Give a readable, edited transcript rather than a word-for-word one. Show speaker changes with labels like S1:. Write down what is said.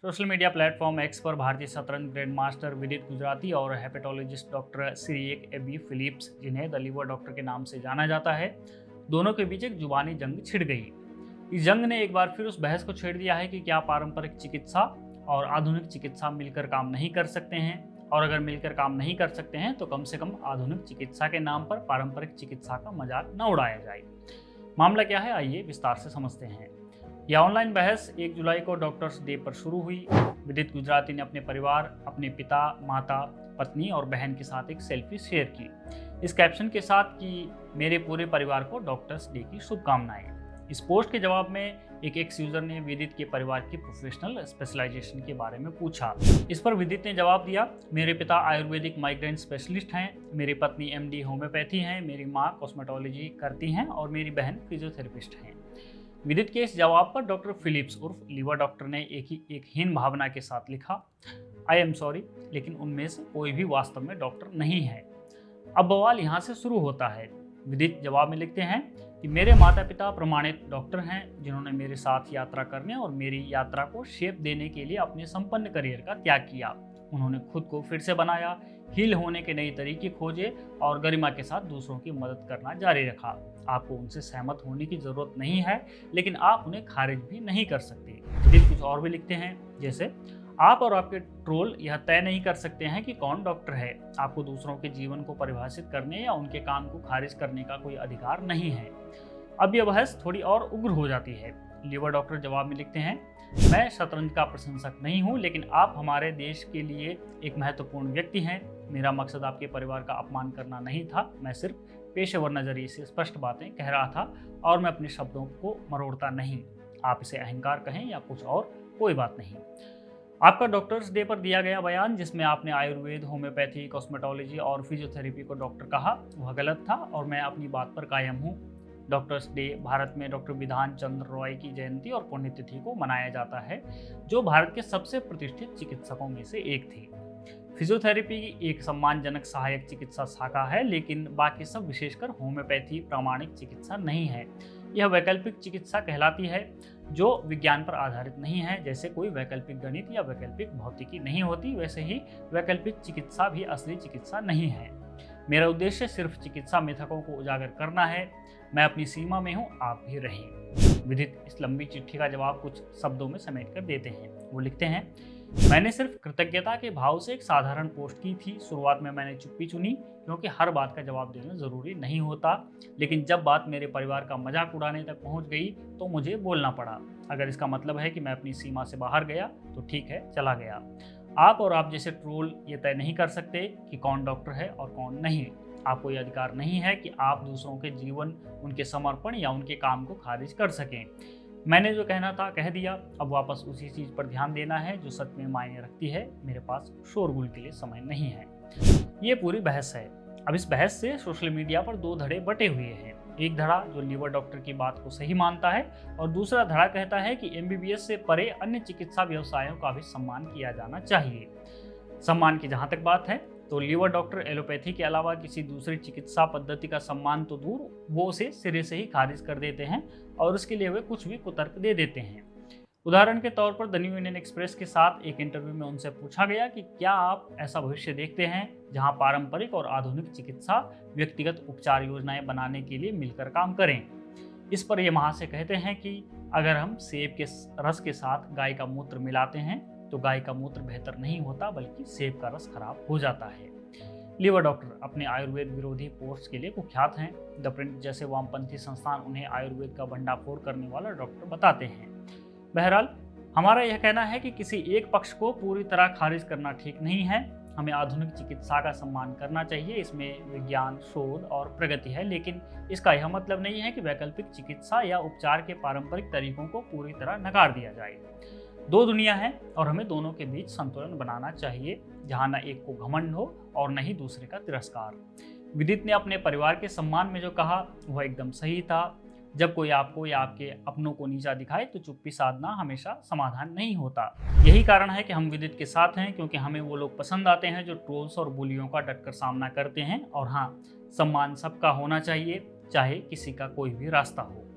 S1: Social media platform x पर भारतीय शतरंज ग्रैंड मास्टर विदित गुजराती और हेपेटोलॉजिस्ट डॉक्टर सिरियक एबी फिलिप्स, जिन्हें द लिवर डॉक्टर के नाम से जाना जाता है, दोनों के बीच एक जुबानी जंग छिड़ गई। इस जंग ने एक बार फिर उस बहस को छेड़ दिया है कि क्या पारंपरिक चिकित्सा और आधुनिक चिकित्सा मिलकर काम नहीं कर सकते हैं, और अगर मिलकर काम नहीं कर सकते हैं तो कम से कम आधुनिक चिकित्सा के नाम पर पारंपरिक चिकित्सा का मजाक न उड़ाया जाए। मामला क्या है, आइए विस्तार से समझते हैं। यह ऑनलाइन बहस 1 जुलाई को डॉक्टर्स डे पर शुरू हुई। विदित गुजराती ने अपने परिवार, अपने पिता, माता, पत्नी और बहन के साथ एक सेल्फी शेयर की, इस कैप्शन के साथ कि मेरे पूरे परिवार को डॉक्टर्स डे की शुभकामनाएं। इस पोस्ट के जवाब में एक एक्स यूजर ने विदित के परिवार की प्रोफेशनल स्पेशलाइजेशन के बारे में पूछा। इस पर विदित ने जवाब दिया, मेरे पिता आयुर्वेदिक माइग्रेन स्पेशलिस्ट हैं, मेरी पत्नी एमडी होम्योपैथी हैं, मेरी माँ कॉस्मेटोलॉजी करती हैं और मेरी बहन फिजियोथेरेपिस्ट हैं। विदित के इस जवाब पर डॉक्टर फिलिप्स उर्फ लिवर डॉक्टर ने एक हीन भावना के साथ लिखा, आई एम सॉरी, लेकिन उनमें से कोई भी वास्तव में डॉक्टर नहीं है। अब बवाल यहाँ से शुरू होता है। विदित जवाब में लिखते हैं कि मेरे माता पिता प्रमाणित डॉक्टर हैं, जिन्होंने मेरे साथ यात्रा करने और मेरी यात्रा को शेप देने के लिए अपने संपन्न करियर का त्याग किया। उन्होंने खुद को फिर से बनाया, हील होने के नए तरीके खोजे और गरिमा के साथ दूसरों की मदद करना जारी रखा। आपको उनसे सहमत होने की जरूरत नहीं है, लेकिन आप उन्हें खारिज भी नहीं कर सकते। विदित कुछ और भी लिखते हैं, जैसे आप और आपके ट्रोल यह तय नहीं कर सकते हैं कि कौन डॉक्टर है। आपको दूसरों के जीवन को परिभाषित करने या उनके काम को खारिज करने का कोई अधिकार नहीं है। अब यह बहस थोड़ी और उग्र हो जाती है। लिवर डॉक्टर जवाब में लिखते हैं, मैं शतरंज का प्रशंसक नहीं हूं, लेकिन आप हमारे देश के लिए एक महत्वपूर्ण व्यक्ति हैं। मेरा मकसद आपके परिवार का अपमान करना नहीं था, मैं सिर्फ पेशेवर नजरिए से स्पष्ट बातें कह रहा था और मैं अपने शब्दों को मरोड़ता नहीं। आप इसे अहंकार कहें या कुछ और, कोई बात नहीं। आपका डॉक्टर्स डे पर दिया गया बयान, जिसमें आपने आयुर्वेद, होम्योपैथी, कॉस्मेटोलॉजी और फिजियोथेरेपी को डॉक्टर कहा, वह गलत था और मैं अपनी बात पर कायम हूँ। डॉक्टर्स डे भारत में डॉक्टर विधान चंद्र रॉय की जयंती और पुण्यतिथि को मनाया जाता है, जो भारत के सबसे प्रतिष्ठित चिकित्सकों में से एक थे। फिजियोथेरेपी एक सम्मानजनक सहायक चिकित्सा शाखा है, लेकिन बाकी सब, विशेषकर होम्योपैथी, प्रामाणिक चिकित्सा नहीं है। यह वैकल्पिक चिकित्सा कहलाती है, जो विज्ञान पर आधारित नहीं है। जैसे कोई वैकल्पिक गणित या वैकल्पिक भौतिकी नहीं होती, वैसे ही वैकल्पिक चिकित्सा भी असली चिकित्सा नहीं है। मेरा उद्देश्य सिर्फ चिकित्सा मिथकों को उजागर करना है। मैं अपनी सीमा में हूँ, आप भी रहें। विदित इस लंबी चिट्ठी का जवाब कुछ शब्दों में समेट कर देते हैं। वो लिखते हैं, मैंने सिर्फ कृतज्ञता के भाव से एक साधारण पोस्ट की थी। शुरुआत में मैंने चुप्पी चुनी, क्योंकि हर बात का जवाब देना जरूरी नहीं होता, लेकिन जब बात मेरे परिवार का मजाक उड़ाने तक पहुंच गई तो मुझे बोलना पड़ा। अगर इसका मतलब है कि मैं अपनी सीमा से बाहर गया तो ठीक है, चला गया। आप और आप जैसे ट्रोल ये तय नहीं कर सकते कि कौन डॉक्टर है और कौन नहीं। आपको ये अधिकार नहीं है कि आप दूसरों के जीवन, उनके समर्पण या उनके काम को खारिज कर सकें। मैंने जो कहना था कह दिया। अब वापस उसी चीज़ पर ध्यान देना है जो सच में मायने रखती है। मेरे पास शोरगुल के लिए समय नहीं है। ये पूरी बहस है। अब इस बहस से सोशल मीडिया पर 2 धड़े बटे हुए हैं। एक धड़ा जो लिवर डॉक्टर की बात को सही मानता है, और दूसरा धड़ा कहता है कि एमबीबीएस से परे अन्य चिकित्सा व्यवसायों का भी सम्मान किया जाना चाहिए। सम्मान की जहाँ तक बात है, तो लिवर डॉक्टर एलोपैथी के अलावा किसी दूसरी चिकित्सा पद्धति का सम्मान तो दूर, वो उसे सिरे से ही खारिज कर देते हैं और उसके लिए वे कुछ भी कुतर्क दे देते हैं। उदाहरण के तौर पर द न्यू इंडियन एक्सप्रेस के साथ एक इंटरव्यू में उनसे पूछा गया कि क्या आप ऐसा भविष्य देखते हैं जहां पारंपरिक और आधुनिक चिकित्सा व्यक्तिगत उपचार योजनाएं बनाने के लिए मिलकर काम करें। इस पर ये महाशय कहते हैं कि अगर हम सेब के रस के साथ गाय का मूत्र मिलाते हैं तो गाय का मूत्र बेहतर नहीं होता, बल्कि सेब का रस खराब हो जाता है। लिवर डॉक्टर अपने आयुर्वेद विरोधी पोस्ट के लिए कुख्यात हैं। द प्रिंट जैसे वामपंथी संस्थान उन्हें आयुर्वेद का भंडाफोड़ करने वाला डॉक्टर बताते हैं। बहरहाल, हमारा यह कहना है कि किसी एक पक्ष को पूरी तरह खारिज करना ठीक नहीं है। हमें आधुनिक चिकित्सा का सम्मान करना चाहिए। इसमें विज्ञान, शोध और प्रगति है, लेकिन इसका यह मतलब नहीं है कि वैकल्पिक चिकित्सा या उपचार के पारंपरिक तरीकों को पूरी तरह नकार दिया जाए। 2 दुनिया है और हमें दोनों के बीच संतुलन बनाना चाहिए, जहां न एक को घमंड हो और न ही दूसरे का तिरस्कार। विदित ने अपने परिवार के सम्मान में जो कहा वह एकदम सही था। जब कोई आपको या आपके अपनों को नीचा दिखाए तो चुप्पी साधना हमेशा समाधान नहीं होता। यही कारण है कि हम विदित के साथ हैं, क्योंकि हमें वो लोग पसंद आते हैं जो ट्रोल्स और बुलियों का डटकर सामना करते हैं। और हाँ, सम्मान सबका होना चाहिए, चाहे किसी का कोई भी रास्ता हो।